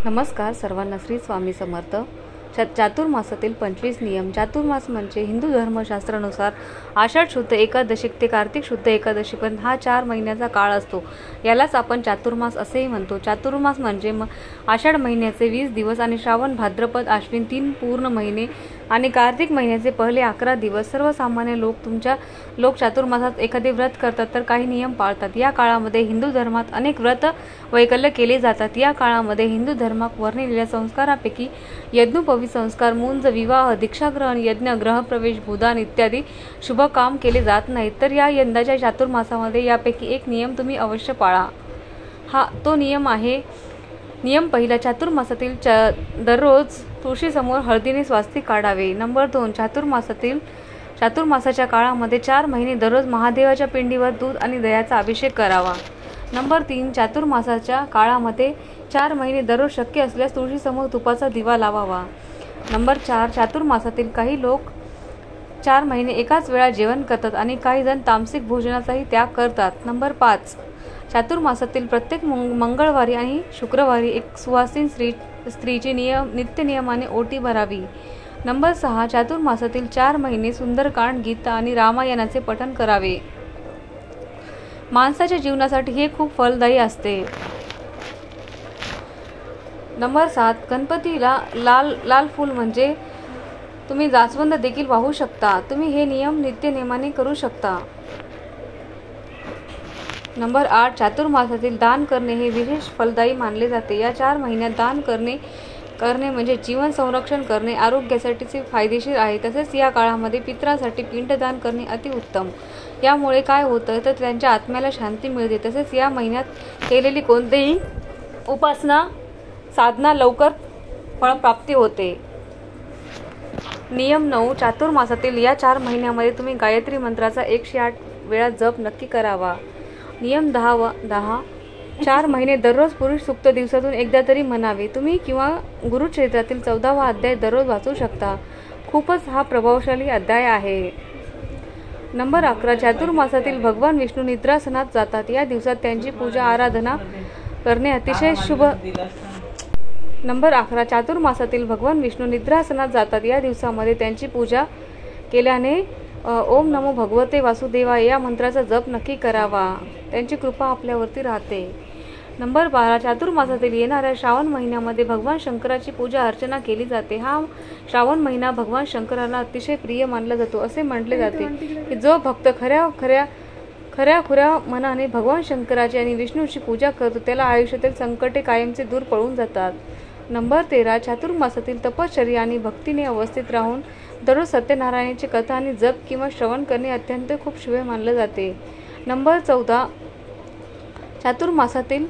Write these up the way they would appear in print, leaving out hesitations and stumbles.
नमस्कार सर्वांना. श्री स्वामी समर्थ. चातुर्मासातील 25 नियम. चातुर्मास म्हणजे हिंदू धर्मशास्त्रानुसार आषाढ शुद्ध एकादशी ते कार्तिक शुद्ध एकादशीपर्यंत हा 4 महिन्याचा काळ असतो. यालाच आपण चातुर्मास असेही म्हणतो. चातुर्मास म्हणजे आषाढ महिन्याचे 20 दिवस आणि श्रावण भाद्रपद आश्विन 3 पूर्ण महिने आणि कार्तिक महिन्याचे पहिले 11 दिवस. सर्वसामान्य लोक चातुर्मासात एखादे व्रत करतात तर काही नियम पाळतात. या काळामध्ये हिंदू धर्मात अनेक व्रत वैकल्य केले जातात. या काळामध्ये हिंदू धर्मात वर्णिलेल्या संस्कारापैकी यज्ञोपवीत संस्कार, मुंज, विवाह, दीक्षाग्रहण, यज्ञ, ग्रहप्रवेश, भूदान इत्यादी शुभ काम केले जात नाहीत. तर या यंदाच्या चातुर्मासामध्ये यापैकी एक नियम तुम्ही अवश्य पाळा. तो नियम आहे नियम पहिला. चातुर्मासातील दररोज तुळशीसमोर हळदीने स्वास्तिक काढावे. नंबर 2. चातुर्मासाच्या काळामध्ये 4 महिने दररोज महादेवाच्या पिंडीवर दूध आणि दह्याचा अभिषेक करावा. नंबर 3. चातुर्मासाच्या काळामध्ये 4 महिने दररोज शक्य असल्यास तुळशीसमोर तुपाचा दिवा लावावा. नंबर 4. चातुर्मासातील काही लोक 4 महिने एकाच वेळा जेवण करतात आणि काही जण तामसिक भोजनाचाही त्याग करतात. नंबर 5. चातुर्मासातील प्रत्येक मंगळवारी आणि शुक्रवारी एक सुवासिन स्त्रीची नित्यनियमाने ओटी भरावी. नंबर 6. चातुर्मासातील 4 महिने सुंदरकांड, गीता आणि रामायणाचे पठण करावे. माणसाच्या जीवनासाठी हे खूप फलदायी असते. नंबर 7. गणपतीला लाल फूल म्हणजे तुम्ही जास्वंद देखील वाहू शकता. तुम्ही हे नियम नित्यनेमाने करू शकता. नंबर 8. चातुर्मासातील दान करणे हे विशेष फलदायी मानले जाते. या 4 महिन्यात दान करणे म्हणजे जीवन संरक्षण करणे आरोग्यासाठी फायदेशीर आहे. तसेच या काळामध्ये पितरांसाठी पिंडदान करणे अतिउत्तम. यामुळे काय होतं तर त्यांच्या आत्म्याला शांती मिळते. तसेच या महिन्यात केलेली कोणतीही उपासना साधना लवकर फळप्राप्ती होते. नियम 9. चातुर्मासातील या 4 महिन्यामध्ये तुम्ही गायत्री मंत्राचा 108 वेळा जप नक्की करावा. नियम 10. 4 महिने दररोज पुरुष सूक्त दिवसातून एकदा तरी म्हणावे. तुम्ही किंवा गुरुचरित्रातील 14वा अध्याय दररोज वाचू शकता. खूपच हा प्रभावशाली अध्याय आहे. नंबर 11. चातुर्मासातील भगवान विष्णू निद्रासनात जातात. या दिवसात त्यांची पूजा आराधना करणे अतिशय शुभ. नंबर 11. चातुर्मासातील भगवान विष्णू निद्रासनात जातात. या दिवसामध्ये त्यांची पूजा केल्याने ओम नमो भगवते वासुदेवाय या मंत्राचा जप नक्की करावा. त्यांची कृपा आपल्यावरती राहते. नंबर 12. चातुर्मासातील येणाऱ्या श्रावण महिन्यामध्ये भगवान शंकराची पूजा अर्चना केली जाते. हा श्रावण महिना भगवान शंकराला अतिशय प्रिय मानला जातो. असे म्हटले जाते की जो भक्त खऱ्या मनाने भगवान शंकराची आणि विष्णूची पूजा करतो त्याला आयुष्यातील संकटे कायमचे दूर पळून जातात. नंबर 13. चातुर्मासातील तपश्चर्या आणि भक्तीने अवस्थित राहून दररोज सत्यनारायणाची कथा आणि जप किंवा श्रवण करणे अत्यंत खूप शुभ मानले जाते. नंबर 14. चातुर्मासातील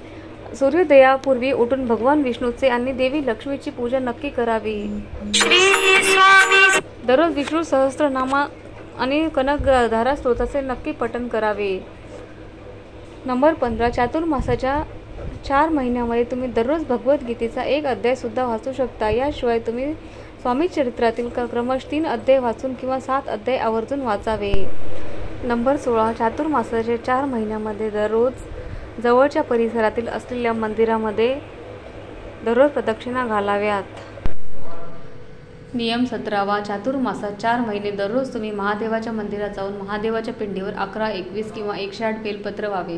सूर्योदयापूर्वी उठून भगवान विष्णूचे आणि देवी लक्ष्मीची पूजा नक्की करावी. दररोज विष्णू सहस्त्रनामा आणि कनकधारा स्तोत्राचे नक्की पठण करावे. नंबर 15. चातुर्मासाच्या 4 महिन्यामध्ये तुम्ही दररोज भगवद्गीतेचा 1 अध्याय सुद्धा वाचू शकता. याशिवाय तुम्ही स्वामी चरित्रातील क्रमश 3 अध्याय वाचून किंवा 7 अध्याय आवर्जून वाचावे. नंबर 16. चातुर्मासाच्या 4 महिन्यामध्ये दररोज जवळच्या परिसरातील असलेल्या मंदिरामध्ये दररोज प्रदक्षिणा घालाव्यात. नियम 17. चातुर्मासात 4 महिने दररोज तुम्ही महादेवाच्या मंदिरात जाऊन महादेवाच्या पिंडीवर 11, 21 किंवा 108 बेलपत्र व्हावे.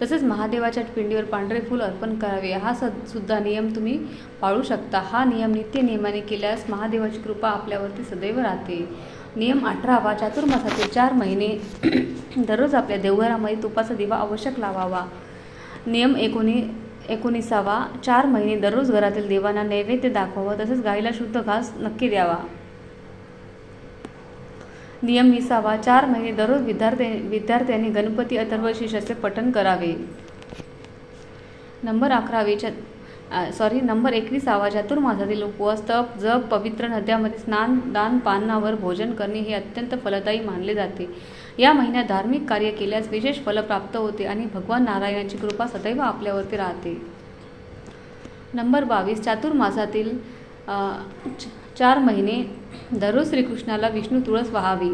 तसेच महादेवाच्या पिंडीवर पांढरे फूल अर्पण करावे. हा सुद्धा नियम तुम्ही पाळू शकता. हा नियम नित्यनेमाने केल्यास महादेवाची कृपा आपल्यावरती सदैव राहते. नियम 18. चातुर्मासातील 4 महिने दररोज आपल्या देवघरामध्ये तुपाचा दिवा आवश्यक लावावा. नियम 19. 4 महिने दररोज घरातील देवांना नैवेद्य दाखवावा. तसेच गाईला शुद्ध घास नक्की द्यावा. नियम 20. 4 महिने दररोज विद्यार्थ्यांनी गणपती अथर्वशीर्षाचे पठण करावे. नंबर 21. चातुर्मासातील उपवास, तप, जप, पवित्र नद्यांमध्ये स्नान, दान, पानावर भोजन करणे हे अत्यंत फलदायी मानले जाते. या महिन्यात धार्मिक कार्य केल्यास विशेष फल प्राप्त होते आणि भगवान नारायणाची कृपा सदैव आपल्यावरती राहते. नंबर 22. चातुर्मासातील 4 महिने दररोज श्रीकृष्णाला विष्णू तुळस वाहावी.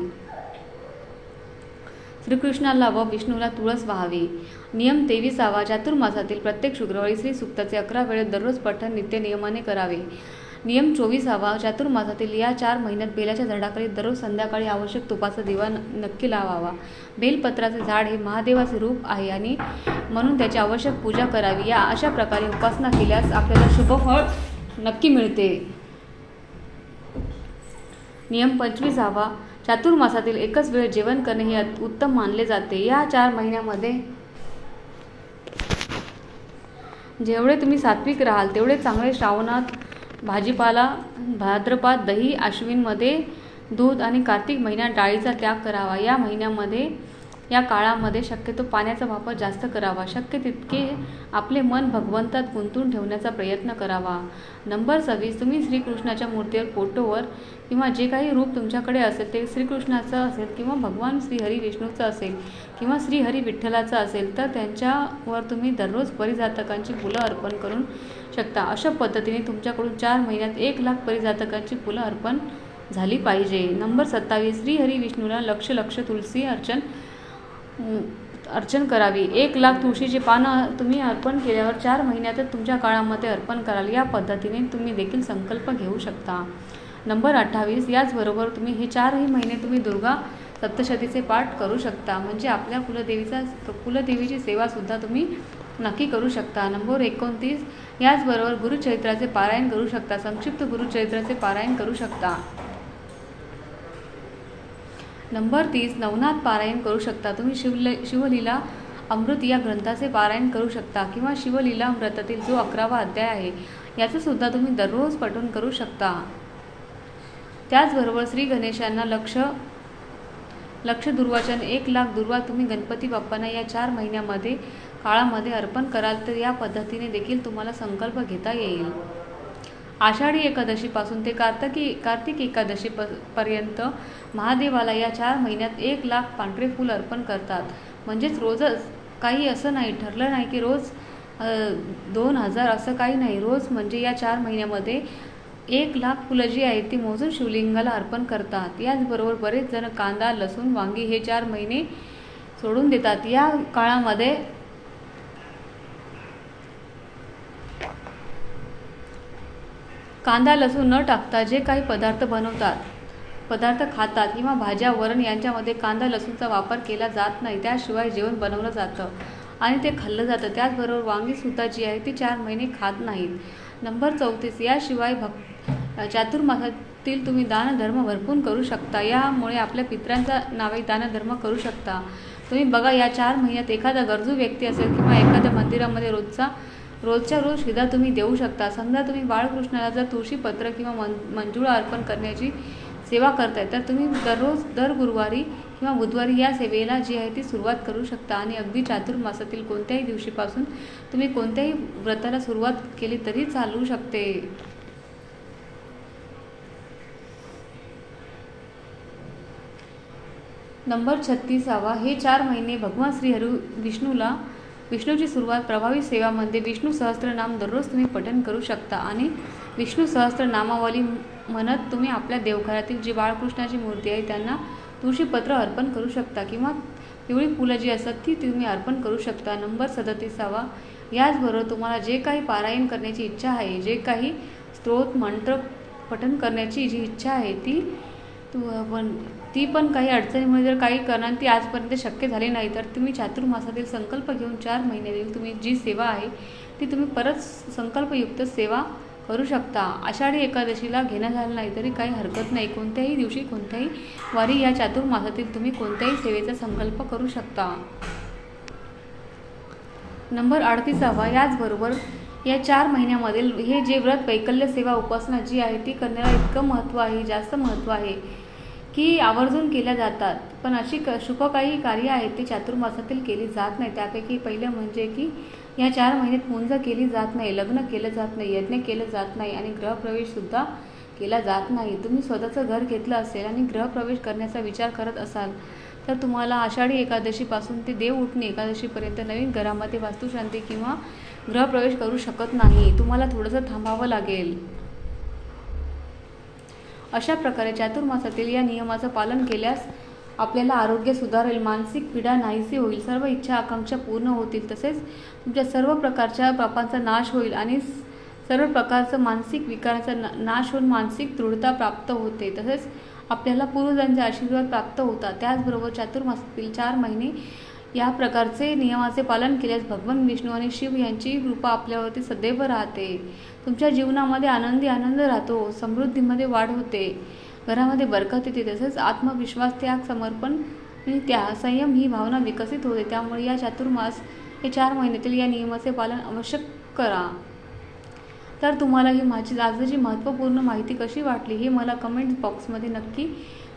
श्रीकृष्णाला व विष्णूला तुळस वाहावी. नियम 23 चातुर्मासातील प्रत्येक शुक्रवारी श्री सूक्ताचे 11 वेळेत दररोज पठण नित्य नियमाने करावे. नियम 24 चातुर्मासातील या 4 महिन्यात बेलाच्या झाडाखाली दररोज संध्याकाळी आवश्यक तुपाचा दिवा नक्की लावावा. बेलपत्राचे झाड हे महादेवाचे रूप आहे आणि म्हणून त्याची आवश्यक पूजा करावी. या अशा प्रकारे उपासना केल्यास आपल्याला शुभफळ नक्की मिळते. नियम 25 चातुर्मासातील एकच वेळ जेवण करणे हे उत्तम मानले जाते. या 4 महिन्यामध्ये जेवढे तुम्ही सात्विक राहाल तेवढे चांगले. श्रावणात भाजीपाला, भाद्रपदात दही, आश्विनमध्ये दूध आणि कार्तिक महिन्यात डाळीचा त्याग करावा. या काळामध्ये शक्यतो पाण्याचा वापर जास्त करावा. शक्य तितके आपले मन भगवंतात गुंतून ठेवण्याचा प्रयत्न करावा. नंबर 26 तुम्ही श्रीकृष्णाच्या मूर्तीवर, फोटोवर किंवा जे काही रूप तुमच्याकडे असेल ते श्रीकृष्णाचं असेल किंवा भगवान श्रीहरी विष्णूचं असेल किंवा श्रीहरी विठ्ठलाचं असेल तर त्यांच्यावर तुम्ही दररोज परिजातकांची फुलं अर्पण करू शकता. अशा पद्धतीने तुमच्याकडून 4 महिन्यात 1,00,000 परिजातकांची फुलं अर्पण झाली पाहिजे. नंबर 27 श्रीहरी विष्णूला लक्ष तुलसी अर्चन करावी. 1,00,000 तुळशीची पानं तुम्ही अर्पण केल्यावर 4 महिन्यातच तुमच्या काळामध्ये अर्पण कराल. या पद्धतीने तुम्ही देखील संकल्प घेऊ शकता. नंबर 28 याचबरोबर तुम्ही हे 4ही महिने तुम्ही दुर्गा सप्तशतीचे पाठ करू शकता. म्हणजे आपल्या कुलदेवीची सेवासुद्धा तुम्ही नक्की करू शकता. नंबर 29 याचबरोबर गुरुचरित्राचे पारायण करू शकता. संक्षिप्त गुरुचरित्राचे पारायण करू शकता. नंबर 30 नवनाथ पारायण करू शकता. तुम्ही शिवलीला अमृत या ग्रंथाचे पारायण करू शकता किंवा शिवलीला अमृतातील जो 11वा अध्याय आहे याचं सुद्धा तुम्ही दररोज पठण करू शकता. त्याचबरोबर श्री गणेशांना लक्ष दुर्वाचन 1,00,000 दुर्वा तुम्ही गणपती बाप्पांना या 4 महिन्यामध्ये काळामध्ये अर्पण कराल तर या पद्धतीने देखील तुम्हाला संकल्प घेता येईल. आषाढी एकादशीपासून ते कार्तिक एकादशी पर्यंत महादेवाला या 4 महिन्यात 1,00,000 पांढरे फूल अर्पण करतात. म्हणजेच रोजच काही असं नाही ठरलं नाही की रोज 2,000 असं काही नाही. रोज म्हणजे या 4 महिन्यामध्ये 1,00,000 फुलं जी आहेत ती मोजून शिवलिंगाला अर्पण करतात. याचबरोबर बरेच जण कांदा, लसूण, वांगी हे 4 महिने सोडून देतात. या काळामध्ये कांदा, लसूण न टाकता जे काही पदार्थ खातात किंवा भाज्या, वरण यांच्यामध्ये कांदा, लसूणचा वापर केला जात नाही. त्याशिवाय जेवण बनवलं जातं आणि ते खाल्लं जातं. त्याचबरोबर वांगीसुद्धा जी आहे ती 4 महिने खात नाहीत. नंबर 34 याशिवाय चातुर्मासातील तुम्ही दानधर्म भरपूर करू शकता. यामुळे आपल्या पितरांच्या नावे दानधर्म करू शकता. तुम्ही बघा या 4 महिन्यात एखादा गरजू व्यक्ती असेल किंवा एखाद्या मंदिरामध्ये रोजच्या रोज शिधा तुम्ही देऊ शकता. समजा तुम्ही बाळकृष्णाला जर तुळशीपत्र किंवा मंजुळा अर्पण करण्याची सेवा करताय तर तुम्ही दर गुरुवारी किंवा बुधवारी या सेवेला जी आहे ती सुरुवात करू शकता. आणि अगदी चातुर्मासातील कोणत्याही दिवशीपासून तुम्ही कोणत्याही व्रताला सुरुवात केली तरी चालू शकते. नंबर 36 हे 4 महिने भगवान श्रीहरी विष्णूची सुरुवात प्रभावी सेवामध्ये विष्णू सहस्त्रनाम दररोज तुम्ही पठण करू शकता. आणि विष्णू सहस्त्रनामावली म्हणत तुम्ही आपल्या देवघरातील जी बाळकृष्णाची मूर्ती आहे त्यांना तुळशीपत्र अर्पण करू शकता किंवा पिवळी फुलं जी असतात ती तुम्ही अर्पण करू शकता. नंबर 37 याचबरोबर तुम्हाला जे काही पारायण करण्याची इच्छा आहे, जे काही स्तोत्र मंत्र पठण करण्याची जी इच्छा आहे ती पण काही अडचणीमुळे जर काही करणार ती आजपर्यंत शक्य झाली नाही तर तुम्ही चातुर्मासातील संकल्प घेऊन 4 महिन्यातील तुम्ही जी सेवा आहे ती तुम्ही परत संकल्पयुक्त सेवा करू शकता. आषाढी एकादशीला घेणं झालं नाही तरी काही हरकत नाही. कोणत्याही दिवशी कोणत्याही वारी या चातुर्मासातील तुम्ही कोणत्याही सेवेचा संकल्प करू शकता. नंबर 38 याचबरोबर या 4 महिन्यामधील हे जे व्रत वैकल्य सेवा उपासना जी आहे ती करण्याला इतकं महत्त्व आहे, जास्त महत्त्व आहे की आवर्जून केल्या जातात. पण अशी शुभ काही कार्य आहेत ती चातुर्मासातील केली जात नाही. त्यापैकी पहिलं म्हणजे की या 4 महिन्यात मुंज केली जात नाही, लग्न केलं जात नाही, यज्ञ केलं जात नाही आणि गृहप्रवेशसुद्धा केला जात नाही. तुम्ही स्वतःचं घर घेतलं असेल आणि गृहप्रवेश करण्याचा विचार करत असाल तर तुम्हाला आषाढी एकादशीपासून ते देव उठणे एकादशीपर्यंत नवीन घरामध्ये वास्तुशांती किंवा गृहप्रवेश करू शकत नाही. तुम्हाला थोडंसं थांबावं लागेल. अशा प्रकारे चातुर्मासातील या नियमाचं पालन केल्यास आपल्याला आरोग्य सुधारेल, मानसिक पीडा नाहीशी होईल, सर्व इच्छा आकांक्षा पूर्ण होतील, तसेच तुमच्या सर्व प्रकारच्या पापांचा नाश होईल आणि सर्व प्रकारचं मानसिक विकारांचा नाश होऊन मानसिक दृढता प्राप्त होते. तसेच आपल्याला पूर्वजांचे आशीर्वाद प्राप्त होतात. त्याचबरोबर चातुर्मासातील 4 महिने या प्रकारचे नियमाचे पालन केल्यास भगवान विष्णू आणि शिव यांची कृपा आपल्यावरती सदैव राहते. तुमच्या जीवनामध्ये आनंद राहतो, समृद्धीमध्ये वाढ होते, घरामध्ये बरकत येते, तसेच आत्मविश्वास, त्याग, समर्पण आणि संयम ही भावना विकसित होते. त्यामुळे या चातुर्मास हे 4 महिन्यातील या नियमाचे पालन अवश्य करा. तर तुम्हाला ही माझी आजची महत्त्वपूर्ण माहिती कशी वाटली हे मला कमेंट बॉक्समध्ये नक्की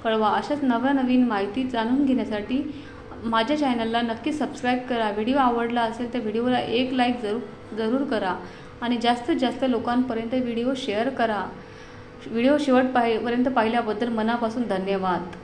कळवा. अशाच नवीन माहिती जाणून घेण्यासाठी माझ्या चॅनलला नक्की सबस्क्राईब करा. व्हिडिओ आवडला असेल तर व्हिडिओला एक लाईक जरूर करा आणि जास्तीत जास्त लोकांपर्यंत व्हिडिओ शेअर करा. व्हिडिओ शेवटपर्यंत पाहिल्याबद्दल मनापासून धन्यवाद.